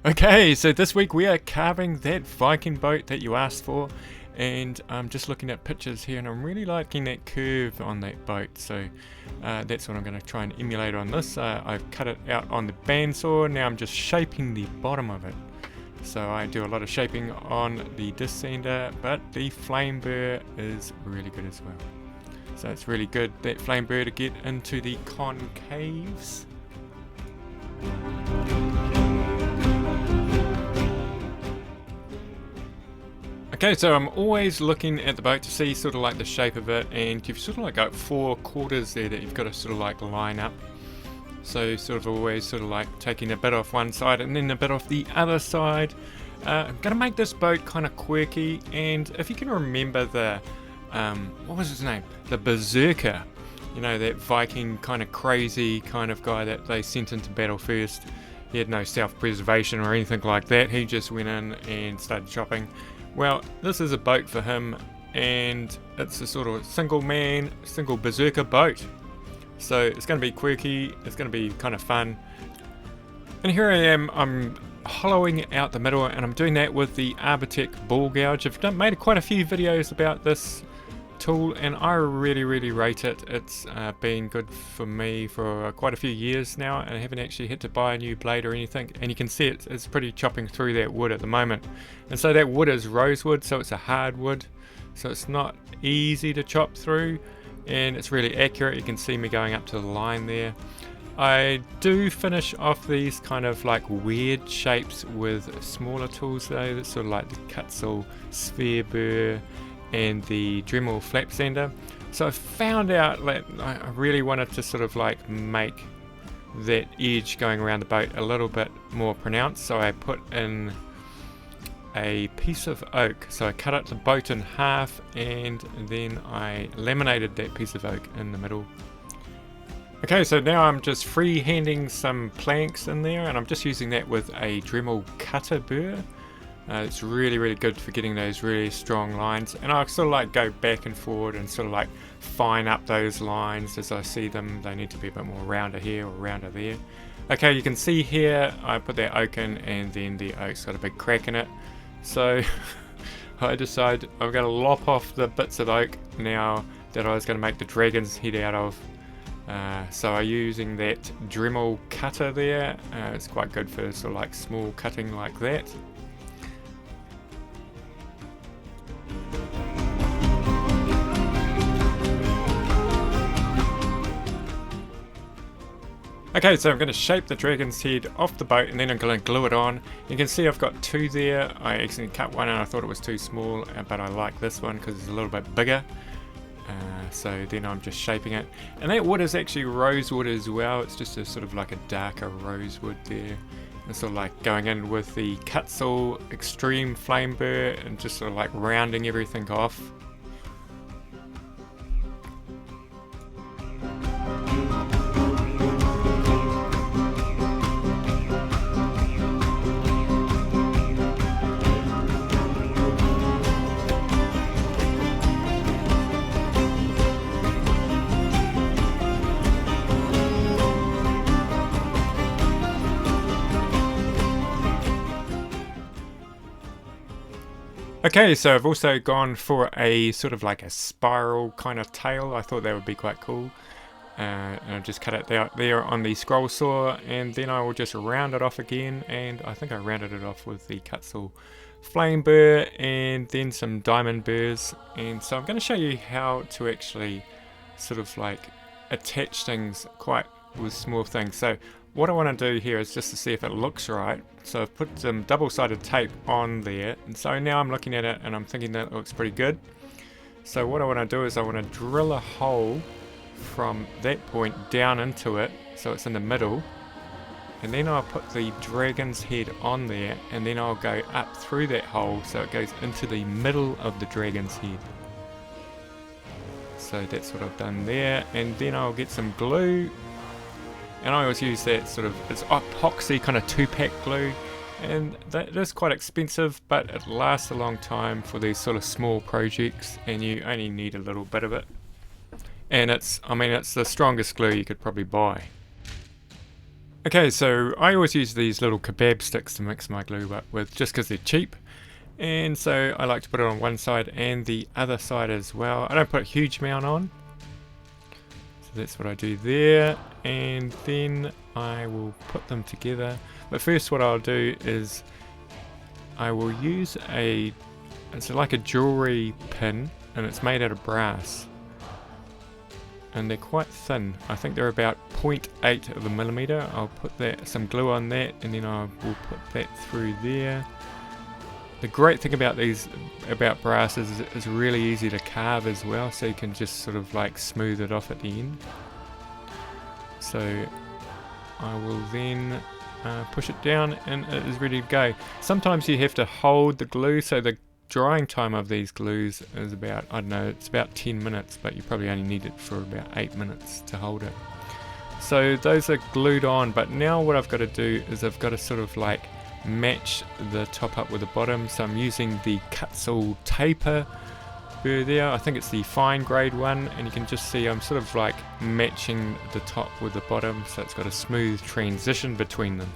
Okay, so this week we are carving that Viking boat that you asked for, and I'm just looking at pictures here and I'm really liking that curve on that boat, so that's what I'm going to try and emulate on this. I've cut it out on the bandsaw, now I'm just shaping the bottom of it. So I do a lot of shaping on the disc sander, but the flame burr is really good as well. So it's really good, that flame burr, to get into the concaves. Okay, so I'm always looking at the boat to see sort of like the shape of it, and you've sort of like got 4 quarters there that you've got to sort of like line up. So sort of always sort of like taking a bit off one side and then a bit off the other side. I'm going to make this boat kind of quirky, and if you can remember the, what was his name? The Berserker. You know, that Viking kind of crazy kind of guy that they sent into battle first. He had no self-preservation or anything like that. He just went in and started chopping. Well, this is a boat for him, and it's a sort of single berserker boat. So it's going to be quirky, it's going to be kind of fun. And here I am, I'm hollowing out the middle, and I'm doing that with the Arbortech Ball Gouge. I've made quite a few videos about this tool, and I really rate it. It's been good for me for quite a few years now, and I haven't actually had to buy a new blade or anything, and you can see it's pretty chopping through that wood at the moment. And so that wood is rosewood, so it's a hard wood, so it's not easy to chop through, and it's really accurate. You can see me going up to the line there. I do finish off these kind of like weird shapes with smaller tools though, that's sort of like the Kutzall sphere burr and the Dremel flap sander. So I found out that I really wanted to sort of like make that edge going around the boat a little bit more pronounced, so I put in a piece of oak. So I cut up the boat in half, and then I laminated that piece of oak in the middle. Okay, so now I'm just free-handing some planks in there, and I'm just using that with a Dremel cutter burr. It's really good for getting those really strong lines, and I sort of like go back and forward and sort of like fine up those lines as I see them. They need to be a bit more rounder here or rounder there. Okay, you can see here I put that oak in, and then the oak's got a big crack in it. So I decide I'm going to lop off the bits of oak now that I was going to make the dragon's head out of. So I'm using that Dremel cutter there. It's quite good for sort of like small cutting like that. Okay, so I'm going to shape the dragon's head off the boat, and then I'm going to glue it on. You can see I've got 2 there. I accidentally cut one and I thought it was too small, but I like this one because it's a little bit bigger. So then I'm just shaping it. And that wood is actually rosewood as well. It's just a sort of like a darker rosewood there. It's sort of like going in with the Kutzall extreme flame burr and just sort of like rounding everything off. Okay, so I've also gone for a sort of like a spiral kind of tail. I thought that would be quite cool. And I'll just cut it out there on the scroll saw, and then I will just round it off again, and I think I rounded it off with the Kutzall flame burr and then some diamond burrs. And so I'm going to show you how to actually sort of like attach things quite with small things. So what I want to do here is just to see if it looks right. So I've put some double-sided tape on there, and so now I'm looking at it and I'm thinking that looks pretty good. So what I want to do is I want to drill a hole from that point down into it, so it's in the middle, and then I'll put the dragon's head on there, and then I'll go up through that hole so it goes into the middle of the dragon's head. So that's what I've done there, and then I'll get some glue. And I always use that sort of, it's epoxy kind of 2-pack glue, and that is quite expensive, but it lasts a long time for these sort of small projects, and you only need a little bit of it. And it's the strongest glue you could probably buy. Okay, so I always use these little kebab sticks to mix my glue up with, just because they're cheap. And so I like to put it on one side and the other side as well. I don't put a huge amount on. So that's what I do there. And then I will put them together. But first what I'll do is I will use it's like a jewelry pin, and it's made out of brass. And they're quite thin. I think they're about 0.8 of a millimeter. I'll put some glue on that, and then I will put that through there. The great thing about brass is it's really easy to carve as well, so you can just sort of like smooth it off at the end. So I will then push it down, and it is ready to go. Sometimes you have to hold the glue, so the drying time of these glues is about, I don't know, it's about 10 minutes, but you probably only need it for about 8 minutes to hold it. So those are glued on, but now what I've got to do is I've got to sort of like match the top up with the bottom. So I'm using the Kutzall taper burr there. I think it's the fine grade one, and you can just see I'm sort of like matching the top with the bottom, so it's got a smooth transition between them.